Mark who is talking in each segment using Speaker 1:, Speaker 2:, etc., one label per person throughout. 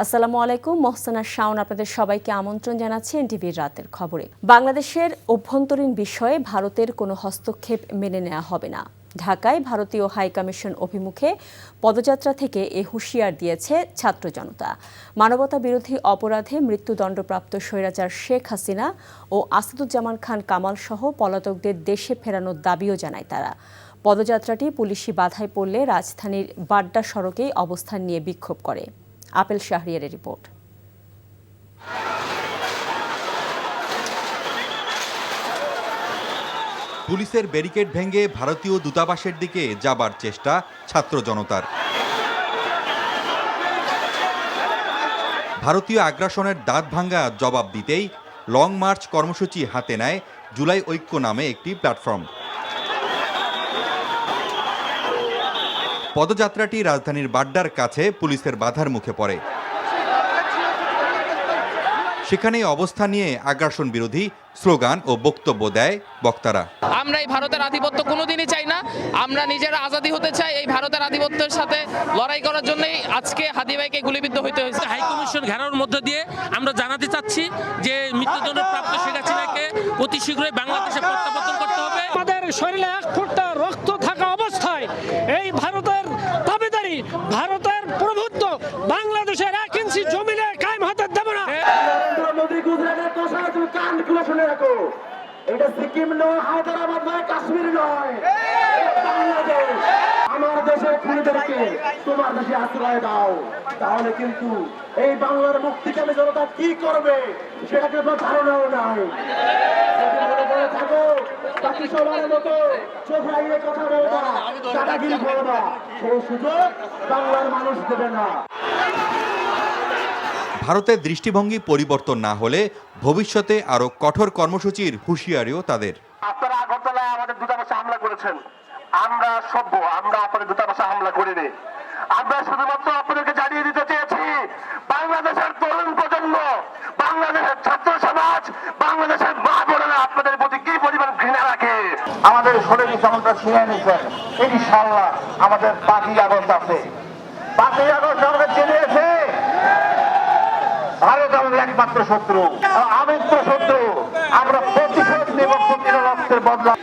Speaker 1: আসসালামু আলাইকুম, মহসানা শাওন আপনাদের সবাইকে আমন্ত্রণ জানাচ্ছি এনটিভির রাতের খবরে। বাংলাদেশের অভ্যন্তরীণ বিষয়ে ভারতের কোনো হস্তক্ষেপ মেনে নেওয়া হবে না। ঢাকায় ভারতীয় হাইকমিশন অভিমুখে পদযাত্রা থেকে এ হুঁশিয়ার দিয়েছে ছাত্র জনতা। মানবতা বিরোধী অপরাধে মৃত্যুদণ্ডপ্রাপ্ত স্বৈরাচার শেখ হাসিনা ও আসাদুজ্জামান খান কামাল সহ পলাতকদের দেশে ফেরানোর দাবিও জানায় তারা। পদযাত্রাটি পুলিশি বাধায় পড়লে রাজধানীর বাড্ডা সড়কেই অবস্থান নিয়ে বিক্ষোভ করে। আপেল শাহরিয়ারের রিপোর্ট।
Speaker 2: পুলিশের ব্যারিকেড ভেঙে ভারতীয় দূতাবাসের দিকে যাবার চেষ্টা ছাত্র জনতার। ভারতীয় আগ্রাসনের দাঁত ভাঙ্গা জবাব দিতেই লং মার্চ কর্মসূচি হাতে নেয় জুলাই ঐক্য নামে একটি প্ল্যাটফর্ম। পদযাত্রাটি রাজধানীর বাড্ডার কাছে পুলিশের বাধার মুখে পড়ে। সেখানে অবস্থান নিয়ে আগ্রাসন বিরোধী স্লোগান ও বক্তব্য দেয় বক্তারা।
Speaker 3: আমরা এই ভারতের আধিপত্য কোনোদিনই চাই না, আমরা নিজেরা আজাদি হতে চাই। এই ভারতের আধিপত্যের সাথে লড়াই করার জন্যই আজকে হাদি ভাইকে গুলিবিদ্ধ হইতে হয়েছে।
Speaker 4: হাইকমিশন ঘেরাওর মধ্য দিয়ে আমরা জানাতে চাচ্ছি যে মৃত্যুদণ্ডপ্রাপ্ত শেখ হাসিনাকে অতি শীঘ্রই বাংলাদেশে প্রত্যাবর্তন করতে হবে।
Speaker 5: আমাদের শরীরে এক ফোঁটা রক্ত থাকা অবস্থায় এই ভারতের দাবিদারি, ভারতের প্রভুত্ব বাংলাদেশের 1 ইঞ্চি জমিনে কায়েম হতে দেব না।
Speaker 6: মোদী গুজরাটের কথা তুমি কান খুলে শুনে রাখো, এটা সিকিম নয়, হায়দ্রাবাদ নয়, কাশ্মীর নয়, বাংলাদেশ। আমার দেশের খুনিদেরকে তোমার দেশে আশ্রয় দাও, তাহলে কিন্তু এই বাংলার মুক্তিকামী জনতা কি করবে সেটা কিন্তু ধারণাও নাই। যদি মনে করে থাকো বাকি সবার মতো চোখ লাগিয়ে কথা বলবা, দাদাগিরি করবা, সেই সুযোগ বাংলার মানুষ দেবে না।
Speaker 2: ভারতের দৃষ্টিভঙ্গি পরিবর্তন না হলে ভবিষ্যতে আরো কঠোর কর্মসূচির হুঁশিয়ারিও তাদের।
Speaker 6: আপনারা আগরতলায় আমাদের দূতাবাসে হামলা করেছেন, আমরা সভ্য, আমরা আপনাদের দূতাবাসে হামলা করিনি। আমরা শুধুমাত্র আপনাদেরকে জানিয়ে দিতে চেয়েছি বাংলাদেশের তরুণ প্রজন্ম, বাংলাদেশের ছাত্র সমাজ, বাংলাদেশের মা বোনেরা আপনাদের প্রতি কি পরিমাণ ঘৃণা রাখে। আমাদের 16 যেমনটা শুনে নিচ্ছেন, ইনশাআল্লাহ আমাদের 5ই আগস্ট আছে। 5ই আগস্ট আমাদের জেনেছে ভারত আমাদের একমাত্র শত্রু, আমৃত্য শত্রু। আমরা প্রতিশোধ নেব, প্রতিরোধের বদলা।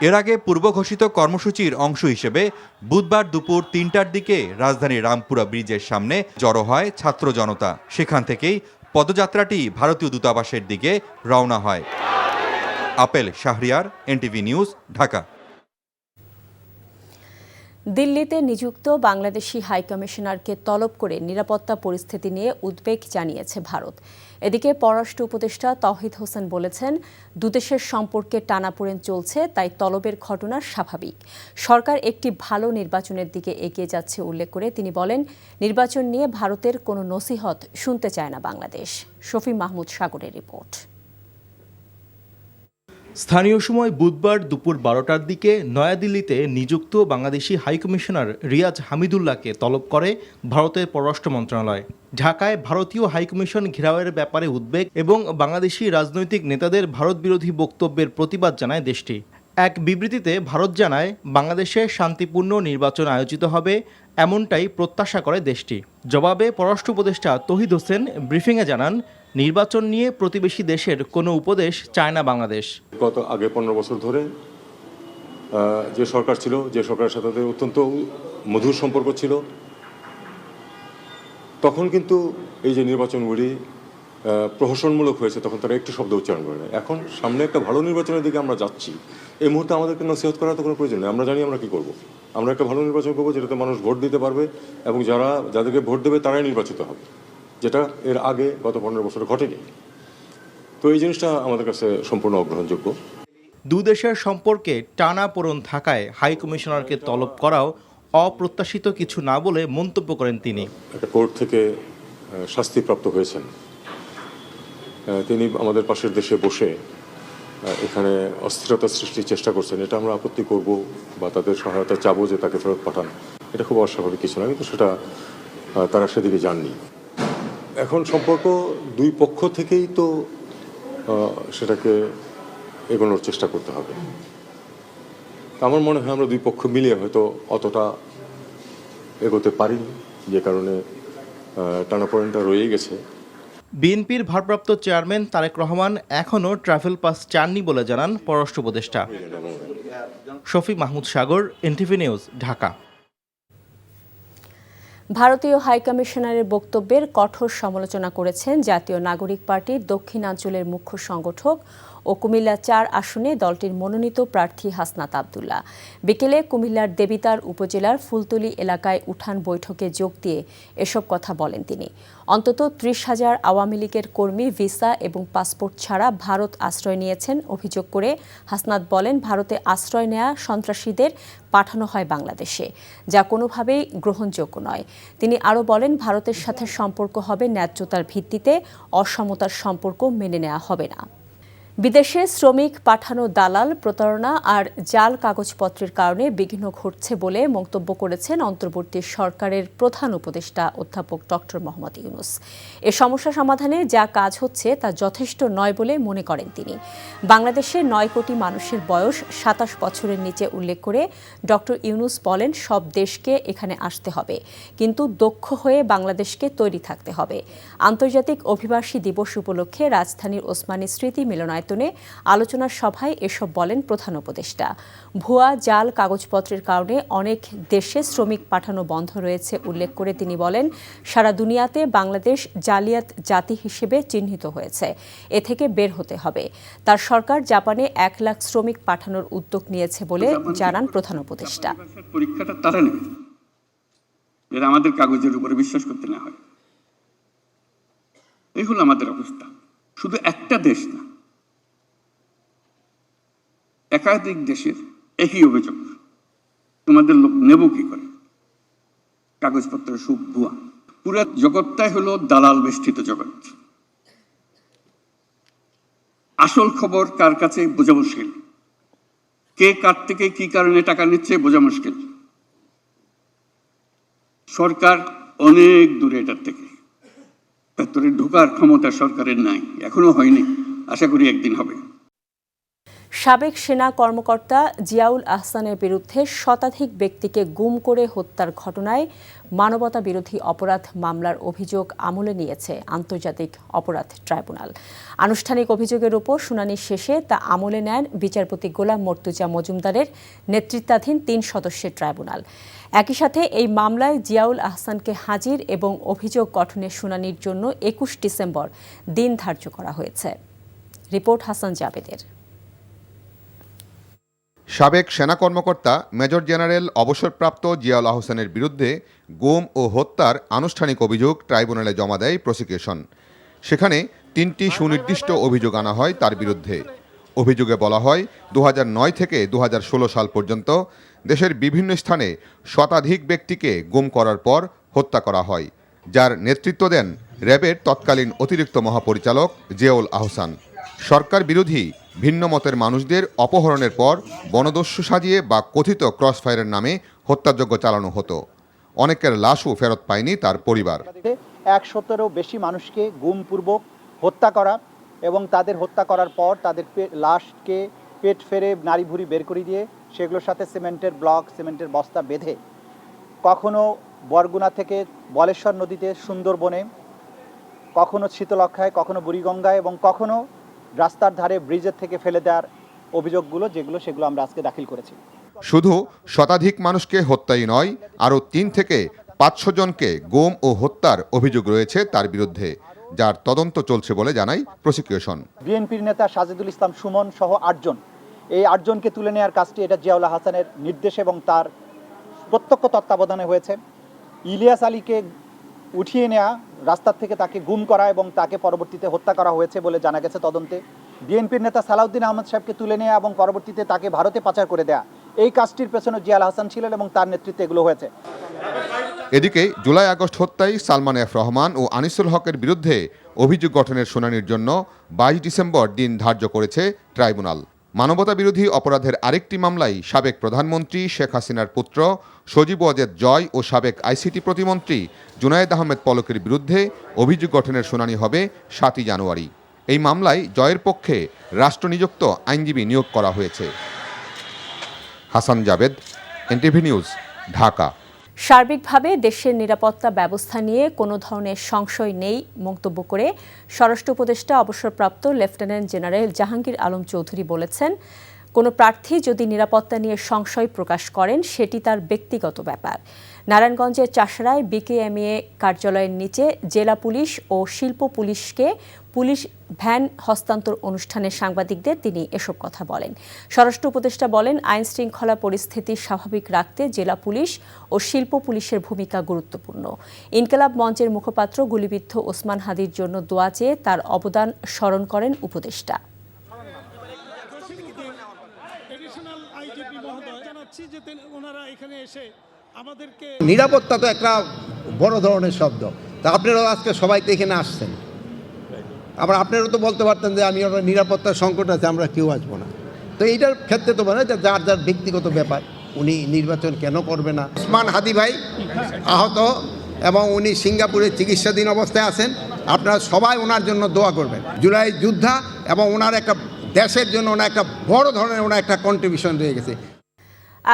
Speaker 2: এর আগে পূর্ব ঘোষিত কর্মসূচির অংশ হিসেবে বুধবার দুপুর 3টার দিকে রাজধানীর রামপুরা ব্রিজের সামনে জড়ো হয় ছাত্র জনতা। সেখান থেকেই পদযাত্রাটি ভারতীয় দূতাবাসের দিকে রওনা হয়। Apple Shahriar, NTV news, Dhaka.
Speaker 1: দিল্লিতে নিযুক্ত বাংলাদেশি হাইকমিশনারকে তলব করে নিরাপত্তা পরিস্থিতি নিয়ে উদ্বেগ জানিয়েছে ভারত। এদিকে পররাষ্ট্র উপদেষ্টা তৌহিদ হোসেন বলেছেন, দুদেশের সম্পর্কে টানাপোড়েন চলছে, তাই তলবের ঘটনা স্বাভাবিক। সরকার একটি ভালো নির্বাচনের দিকে এগিয়ে যাচ্ছে উল্লেখ করে তিনি বলেন, নির্বাচন নিয়ে ভারতের কোনো নসিহত শুনতে চায় না বাংলাদেশ। শফি মাহমুদ সাগরের রিপোর্ট।
Speaker 7: স্থানীয় সময় বুধবার দুপুর 12টার দিকে নয়াদিল্লিতে নিযুক্ত বাংলাদেশি হাইকমিশনার রিয়াজ হামিদুল্লাহকে তলব করে ভারতের পররাষ্ট্র মন্ত্রণালয়। ঢাকায় ভারতীয় হাইকমিশন ঘেরাওয়ের ব্যাপারে উদ্বেগ এবং বাংলাদেশি রাজনৈতিক নেতাদের ভারত বিরোধী বক্তব্যের প্রতিবাদ জানায় দেশটি। এক বিবৃতিতে ভারত জানায়, বাংলাদেশে শান্তিপূর্ণ নির্বাচন আয়োজিত হবে, এমনটাই প্রত্যাশা করে দেশটি। জবাবে পররাষ্ট্র উপদেষ্টা তৌহিদ হোসেন ব্রিফিংয়ে জানান, নির্বাচন নিয়ে প্রতিবেশী দেশের কোনো উপদেশ চায় না বাংলাদেশ।
Speaker 8: গত আগে 15 বছর ধরে যে সরকার ছিল, যে সরকারের সাথে অত্যন্ত মধুর সম্পর্ক ছিল, তখন কিন্তু এই যে নির্বাচনগুলি প্রহসনমূলক হয়েছে, তখন তারা একটু শব্দ উচ্চারণ করে না। এখন সামনে একটা ভালো নির্বাচনের দিকে আমরা যাচ্ছি, এই মুহূর্তে আমাদেরকে নসিহত করার তো কোনো প্রয়োজন নেই। আমরা জানি আমরা কী করব। আমরা একটা ভালো নির্বাচন করবো যেটাতে মানুষ ভোট দিতে পারবে এবং যাদেরকে ভোট দেবে তারাই নির্বাচিত হবে, যেটা এর আগে গত 15 বছরে ঘটেনি। তো এই জিনিসটা আমাদের কাছে সম্পূর্ণ অগ্রহণযোগ্য।
Speaker 7: দুদেশের সম্পর্কে টানাপোড়েন থাকায় হাইকমিশনারকে তলব করাও অপ্রত্যাশিত কিছু না বলে মন্তব্য করেন তিনি।
Speaker 8: একটা কোর্ট থেকে শাস্তিপ্রাপ্ত হয়েছেন, তিনি আমাদের পাশের দেশে বসে এখানে অস্থিরতা সৃষ্টির চেষ্টা করছেন। এটা আমরা আপত্তি করব বা তাদের সহায়তা চাবো যে তাকে ফেরত পাঠান, এটা খুব অস্বাভাবিক কিছু না, কিন্তু সেটা তারা সেদিকে যাননি। এখন সম্পর্ক দুই পক্ষ থেকেই তো সেটাকে এগোনোর চেষ্টা করতে হবে। আমার মনে হয় আমরা দুই পক্ষ মিলিয়ে হয়তো অতটা এগোতে পারিনি, যে কারণে টানাপোড়েনটা রয়েই গেছে।
Speaker 7: বিএনপির ভারপ্রাপ্ত চেয়ারম্যান তারেক রহমান এখনও ট্রাভেল পাস চাননি বলে জানান পররাষ্ট্র উপদেষ্টা। শফিক মাহমুদ সাগর, এনটিভি নিউজ, ঢাকা।
Speaker 1: ভারতীয় হাইকমিশনারের বক্তব্যের কঠোর সমালোচনা করেছেন জাতীয় নাগরিক পার্টির দক্ষিণাঞ্চলের মুখ্য সংগঠক ও কুমিল্লা ৪ আসনে দলটির মনোনীত প্রার্থী হাসনাত আব্দুল্লাহ। বিকেলে কুমিল্লার দেবিতার উপজেলার ফুলতলী এলাকায় উঠান বৈঠকে যোগ দিয়ে এসব কথা বলেন তিনি। অন্তত ৩০,০০০ আওয়ামী লীগের কর্মী ভিসা এবং পাসপোর্ট ছাড়া ভারত আশ্রয় নিয়েছেন অভিযোগ করে হাসনাত বলেন, ভারতে আশ্রয় নেয়া সন্ত্রাসীদের পাঠানো হয় বাংলাদেশে, যা কোনোভাবেই গ্রহণযোগ্য নয়। তিনি আরও বলেন, ভারতের সাথে সম্পর্ক হবে ন্যায্যতার ভিত্তিতে, অসমতার সম্পর্ক মেনে নেওয়া হবে না। বিদেশে শ্রমিক পাঠানো দালাল, প্রতারণা আর জাল কাগজপত্রের কারণে বিঘ্ন ঘটছে বলে মন্তব্য করেছেন অন্তর্বর্তী সরকারের প্রধান উপদেষ্টা অধ্যাপক ডক্টর মোহাম্মদ ইউনূস। এ সমস্যা সমাধানে যা কাজ হচ্ছে তা যথেষ্ট নয় বলে মনে করেন তিনি। বাংলাদেশে ৯ কোটি মানুষের বয়স ২৭ বছরের নিচে উল্লেখ করে ডক্টর ইউনূস বলেন, সব দেশকে এখানে আসতে হবে, কিন্তু দক্ষ হয়ে বাংলাদেশকে তৈরি থাকতে হবে। আন্তর্জাতিক অভিবাসী দিবস উপলক্ষে রাজধানীর ওসমানী স্মৃতি মিলনায়তনে আলোচনার সভায় এসব বলেন প্রধান উপদেষ্টা। ভুয়া জাল কাগজপত্রের কারণে অনেক দেশে শ্রমিক পাঠানো বন্ধ রয়েছে উল্লেখ করে তিনি বলেন, সারা দুনিয়াতে বাংলাদেশ জালিয়াত জাতি হিসেবে চিহ্নিত হয়েছে, এ থেকে বের হতে হবে। তার সরকার জাপানে ১ লাখ শ্রমিক পাঠানোর উদ্যোগ নিয়েছে বলে জানান প্রধান উপদেষ্টা।
Speaker 9: পরীক্ষাটা তারা নেবে, এরা আমাদের কাগজের উপরে বিশ্বাস করতে না হয়। এই হলো আমাদের অবস্থা। শুধু একটা দেশ না, একাধিক দেশের একই অভিযোগ। তোমাদের লোক নেব কি করে? কাগজপত্র সব ভুয়া। পুরো জগৎটাই হলো দালাল বেষ্টিত জগৎ। আসল খবর কার কাছে বোঝা মুশকিল, কে কার থেকে কি কারণে টাকা নিচ্ছে বোঝা মুশকিল। সরকার অনেক দূরে এটার থেকে, ভেতরে ঢোকার ক্ষমতা সরকারের নাই, এখনো হয়নি, আশা করি একদিন হবে।
Speaker 1: সাবেক সেনা কর্মকর্তা জিয়াউল আহসানের বিরুদ্ধে শতাধিক ব্যক্তিকে গুম করে হত্যার ঘটনায় মানবতা বিরোধী অপরাধ মামলার অভিযোগ আমলে নিয়েছে আন্তর্জাতিক অপরাধ ট্রাইব্যুনাল। আনুষ্ঠানিক অভিযোগের উপর শুনানি শেষে তা আমলে নেন বিচারপতি গোলাম মর্তুজা মজুমদারের নেতৃত্বাধীন ৩ সদস্যের ট্রাইব্যুনাল। একই সাথে এই মামলায় জিয়াউল আহসানকে হাজির এবং অভিযোগ গঠনের শুনানির জন্য ২১ ডিসেম্বর দিন ধার্য করা হয়েছে। রিপোর্ট হাসান জাবেদের।
Speaker 10: সাবেক সেনা কর্মকর্তা মেজর জেনারেল অবসরপ্রাপ্ত জিয়াউল আহসানের বিরুদ্ধে গুম ও হত্যার আনুষ্ঠানিক অভিযোগ ট্রাইব্যুনালে জমা দেয় প্রসিকিউশন। সেখানে ৩টি সুনির্দিষ্ট অভিযোগ আনা হয় তার বিরুদ্ধে। অভিযোগে বলা হয়, ২০০৯ থেকে ২০১৬ সাল পর্যন্ত দেশের বিভিন্ন স্থানে শতাধিক ব্যক্তিকে গুম করার পর হত্যা করা হয়, যার নেতৃত্ব দেন র্যাবের তৎকালীন অতিরিক্ত মহাপরিচালক জিয়াউল আহসান। সরকার বিরোধী ভিন্ন মতের মানুষদের অপহরণের পর বনদস্যু সাজিয়ে বা কথিত ক্রসফায়ারের নামে হত্যাযজ্ঞ চালানো হতো। অনেকের লাশও ফেরত পায়নি তার পরিবার।
Speaker 11: ১০০-এরও বেশি মানুষকে গুমপূর্বক হত্যা করা এবং তাদের হত্যা করার পর তাদের লাশকে পেট ফেরে নাড়ি ভুঁড়ি বের করে দিয়ে সেগুলোর সাথে সিমেন্টের ব্লক, সিমেন্টের বস্তা বেঁধে কখনো বরগুনা থেকে বলেশ্বর নদীতে সুন্দরবনে, কখনো শীতলক্ষায়, কখনো বুড়িগঙ্গায় এবং কখনো রাস্তার ধারে ব্রিজের থেকে ফেলে দেওয়ার অভিযোগগুলো সেগুলো আমরা আজকে দাখিল করেছি।
Speaker 10: শুধু শতাধিক মানুষকে হত্যাই নয়, আরও ৩ থেকে ৫০০ জনকে গুম ও হত্যার অভিযোগ রয়েছে তার বিরুদ্ধে, যার তদন্ত চলছে বলে জানায় প্রসিকিউশন।
Speaker 11: বিএনপির নেতা সাজেদুল ইসলাম সুমন সহ ৮ জন, এই 8 জনকে তুলে নেওয়ার কাজটি এটা জিয়াউল আহসানের নির্দেশ এবং তার প্রত্যক্ষ তত্ত্বাবধানে হয়েছে। ইলিয়াস আলীকে উঠিয়ে নেওয়া, রাস্তার থেকে তাকে গুম করা এবং তাকে পরবর্তীতে হত্যা করা হয়েছে বলে জানা গেছে তদন্তে। বিএনপির নেতা সালাউদ্দিন আহমদ সাহেবকে তুলে নেওয়া এবং পরবর্তীতে তাকে ভারতে পাচার করে দেয়া, এই কাজটির পেছনে জিয়াউল আহসান ছিলেন এবং তার নেতৃত্বে এগুলো হয়েছে।
Speaker 10: এদিকে জুলাই আগস্ট হত্যায় সালমান এফ রহমান ও আনিসুল হকের বিরুদ্ধে অভিযোগ গঠনের শুনানির জন্য ২২ ডিসেম্বর দিন ধার্য করেছে ট্রাইব্যুনাল। মানবতা বিরোধী অপরাধের আরেকটি মামলায় সাবেক প্রধানমন্ত্রী শেখ হাসিনার পুত্র সজীব ওয়াজেদ জয় ও সাবেক আইসিটি প্রতিমন্ত্রী জুনায়েদ আহমেদ পলকের বিরুদ্ধে অভিযোগ গঠনের শুনানি হবে ৭ই জানুয়ারি। এই মামলায় জয়ের পক্ষে রাষ্ট্রনিযুক্ত আইনজীবী নিয়োগ করা হয়েছে। Hasan Jabed, NTV news, Dhaka.
Speaker 1: সার্বিকভাবে দেশের নিরাপত্তা ব্যবস্থা নিয়ে কোনো ধরনের সংশয় নেই মন্তব্য করে স্বরাষ্ট্র উপদেষ্টা অবসরপ্রাপ্ত লেফটেন্যান্ট জেনারেল জাহাঙ্গীর আলম চৌধুরী বলেছেন, কোনো প্রার্থী যদি নিরাপত্তা নিয়ে সংশয় প্রকাশ করেন সেটি তার ব্যক্তিগত ব্যাপার। নারায়ণগঞ্জের চাষড়ায় বিকেএমইএ কার্যালয়ের নিচে জেলা পুলিশ ও শিল্প পুলিশকে পুলিশ ভ্যান হস্তান্তর অনুষ্ঠানে সাংবাদিকদের তিনি এসব কথা বলেন। স্বরাষ্ট্র উপদেষ্টা বলেন, আইন শৃঙ্খলা পরিস্থিতি স্বাভাবিক রাখতে জেলা পুলিশ ও শিল্প পুলিশের ভূমিকা গুরুত্বপূর্ণ। ইনকিলাব মঞ্চের মুখপাত্র গুলিবিদ্ধ ওসমান হাদির জন্য দোয়া চেয়ে তার অবদান স্মরণ করেন উপদেষ্টা।
Speaker 12: নিরাপত্তা তো একটা বড় ধরনের শব্দ, তা আপনারাও আজকে সবাই তো এখানে আসছেন, আবার আপনারাও তো বলতে পারতেন যে আমি ওরা নিরাপত্তার সংকট আছে, আমরা কেউ আসবো না। তো এইটার ক্ষেত্রে তো মানে যার যার ব্যক্তিগত ব্যাপার, উনি নির্বাচন কেন করবে না। ওসমান হাদি ভাই আহত এবং উনি সিঙ্গাপুরে চিকিৎসাধীন অবস্থায় আছেন, আপনারা সবাই ওনার জন্য দোয়া করবেন। জুলাই যোদ্ধা এবং ওনার একটা দেশের জন্য ওনার একটা বড় ধরনের ওনার একটা কন্ট্রিবিউশন রয়ে গেছে।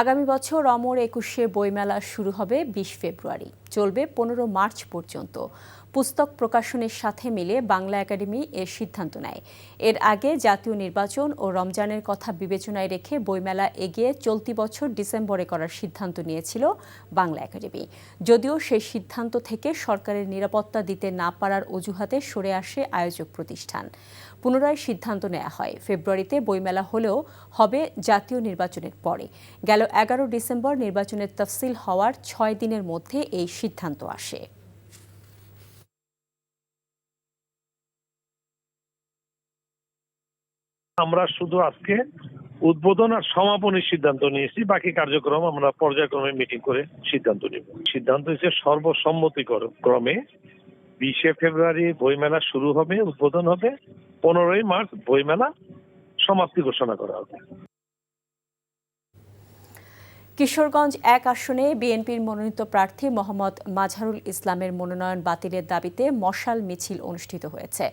Speaker 1: আগামী বছর অমর ২১শে বইমেলা শুরু হবে ২০ ফেব্রুয়ারি, চলবে ১৫ মার্চ পর্যন্ত। পুস্তক প্রকাশনের সাথে মিলে বাংলা একাডেমি এর সিদ্ধান্ত নেয়। এর আগে জাতীয় নির্বাচন ও রমজানের কথা বিবেচনায় রেখে বইমেলা এগিয়ে চলতি বছর ডিসেম্বরে করার সিদ্ধান্ত নিয়েছিল বাংলা একাডেমি। যদিও সেই সিদ্ধান্ত থেকে সরকারের নিরাপত্তা দিতে না পারার অজুহাতে সরে আসে আয়োজক প্রতিষ্ঠান। পুনরায় সিদ্ধান্ত নেওয়া হয় ফেব্রুয়ারিতে বইমেলা হলেও হবে জাতীয় নির্বাচনের পরে। গেল ১১ ডিসেম্বর নির্বাচনের তফসিল হওয়ার ৬ দিনের মধ্যে এই সিদ্ধান্ত আসে।
Speaker 13: আমরা শুধু আজকে উদ্বোধন আর সমাপনের সিদ্ধান্ত নিয়েছি, বাকি কার্যক্রম আমরা পর্যায়ক্রমে মিটিং করে সিদ্ধান্ত নিব। সিদ্ধান্ত হচ্ছে সর্বসম্মতিক্রমে ২০ ফেব্রুয়ারি বইমেলা শুরু হবে, উদ্বোধন হবে, ১৫ মার্চ বইমেলা সমাপ্তি ঘোষণা করা হবে।
Speaker 1: কিশোরগঞ্জ ১ আসনে বিএনপির মনোনীত প্রার্থী মোহাম্মদ মাজহারুল ইসলামের মনোনয়ন বাতিলের দাবিতে মশাল মিছিল অনুষ্ঠিত হয়েছে।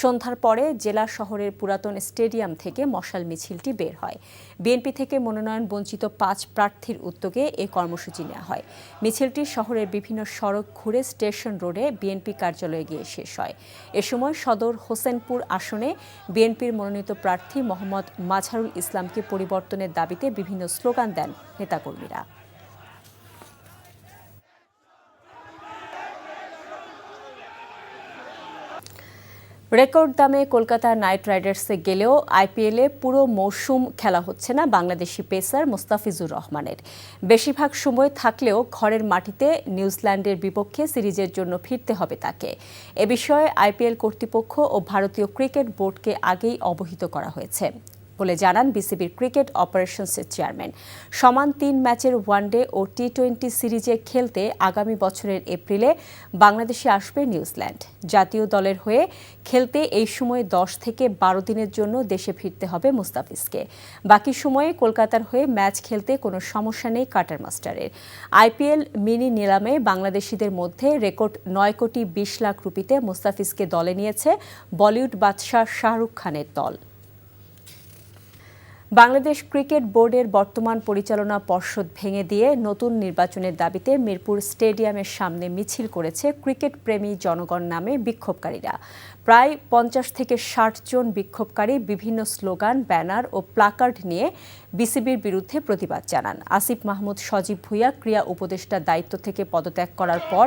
Speaker 1: সন্ধ্যার পরে জেলা শহরের পুরাতন স্টেডিয়াম থেকে মশাল মিছিলটি বের হয়। বিএনপি থেকে মনোনয়ন বঞ্চিত ৫ প্রার্থীর উদ্যোগে এ কর্মসূচি নেওয়া হয়। মিছিলটি শহরের বিভিন্ন সড়ক ঘুরে স্টেশন রোডে বিএনপি কার্যালয়ে গিয়ে শেষ হয়। এ সময় সদর হোসেনপুর আসনে বিএনপির মনোনীত প্রার্থী মোহাম্মদ মাজহারুল ইসলামকে পরিবর্তনের দাবিতে বিভিন্ন স্লোগান দেন নেতাকর্মীরা। রেকর্ড দামে কলকাতা নাইট রাইডার্সে গেলেও আইপিএলে পুরো মৌসুম খেলা হচ্ছে না বাংলাদেশি পেসার মোস্তাফিজুর রহমানের। বেশিরভাগ সময় থাকলেও ঘরের মাটিতে নিউজিল্যান্ডের বিপক্ষে সিরিজের জন্য ফিরতে হবে তাকে। এ বিষয়ে আইপিএল কর্তৃপক্ষ ও ভারতীয় ক্রিকেট বোর্ডকে আগেই অবহিত করা হয়েছে বলে জানান বিসিবির ক্রিকেট অপারেশনসের চেয়ারম্যান। সমান ৩ ম্যাচের ওয়ানডে ও টি-20 সিরিজে খেলতে আগামী বছরের এপ্রিলে বাংলাদেশে আসবে নিউজিল্যান্ড। জাতীয় দলের হয়ে খেলতে এই সময়ে ১০ থেকে ১২ দিনের জন্য দেশে ফিরতে হবে মুস্তাফিজকে। বাকি সময়ে কলকাতার হয়ে ম্যাচ খেলতে কোনো সমস্যা নেই কাটার মাস্টারের। আইপিএল মিনি নিলামে বাংলাদেশিদের মধ্যে রেকর্ড ৯ কোটি ২০ লাখ রুপিতে মুস্তাফিজকে দলে নিয়েছে বলিউড বাদশাহ শাহরুখ খানের দল। বাংলাদেশ ক্রিকেট বোর্ডের বর্তমান পরিচালনা পর্ষদ ভেঙে দিয়ে নতুন নির্বাচনের দাবিতে মিরপুর স্টেডিয়ামের সামনে মিছিল করেছে ক্রিকেট প্রেমী জনগণ নামে বিক্ষোভকারীরা। প্রায় ৫০ থেকে ৬০ জন বিক্ষোভকারী বিভিন্ন স্লোগান, ব্যানার ও প্লাকার্ড নিয়ে বিসিবির বিরুদ্ধে প্রতিবাদ জানান। আসিফ মাহমুদ সজীব ভুঁইয়া ক্রীড়া উপদেষ্টার দায়িত্ব থেকে পদত্যাগ করার পর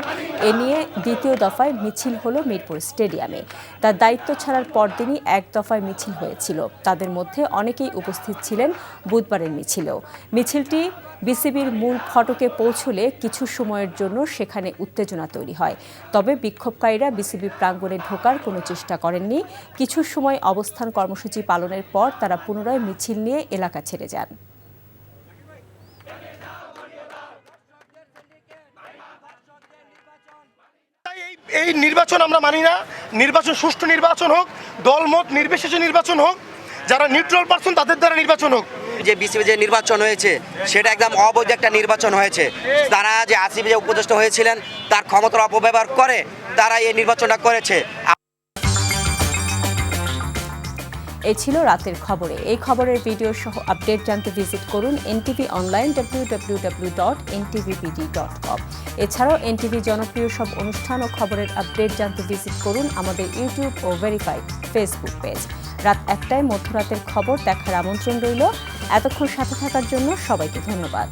Speaker 1: এ নিয়ে দ্বিতীয় দফায় মিছিল হলো মিরপুর স্টেডিয়ামে। তার দায়িত্ব ছাড়ার পরদিনই এক দফায় মিছিল হয়েছিল। তাদের মধ্যে অনেকেই উপস্থিত ছিলেন বুধবারের মিছিলেও। মিছিলটি বিসিবির মূল ফটকে পৌঁছলে কিছু সময়ের জন্য সেখানে উত্তেজনা তৈরি হয়। তবে বিক্ষোভকারীরা বিসিবি প্রাঙ্গণে ঢোকার কোনো চেষ্টা করেননি। কিছু সময় অবস্থান কর্মসূচি পালনের পর তারা পুনরায় মিছিল নিয়ে এলাকা ছেড়ে যান।
Speaker 14: এই নির্বাচন আমরা মানি না। নির্বাচন সুষ্ঠু নির্বাচন হোক, দলমত নির্বিশেষে নির্বাচন হোক, যারা নিউট্রাল পারসন তাদের দ্বারা নির্বাচন হোক।
Speaker 15: যে বিসিবি যে নির্বাচন হয়েছে সেটা একদম অবৈধ একটা নির্বাচন হয়েছে। তারা যে আসিফ যে উপদেষ্টা হয়েছিলেন তার ক্ষমতার অপব্যবহার করে তারা এই নির্বাচনটা করেছে।
Speaker 1: এই ছিল রাতের খবরে। এই খবরের ভিডিও সহ আপডেট জানতে ভিজিট করুন এনটিভি অনলাইন www.ntvpd.com। এছাড়াও এনটিভি জনপ্রিয় সব অনুষ্ঠান ও খবরের আপডেট জানতে ভিজিট করুন আমাদের ইউটিউব ও ভেরিফাইড ফেসবুক পেজ। রাত 1টায় মধ্যরাতের খবর দেখার আমন্ত্রণ রইল। এতক্ষণ সাথে থাকার জন্য সবাইকে ধন্যবাদ।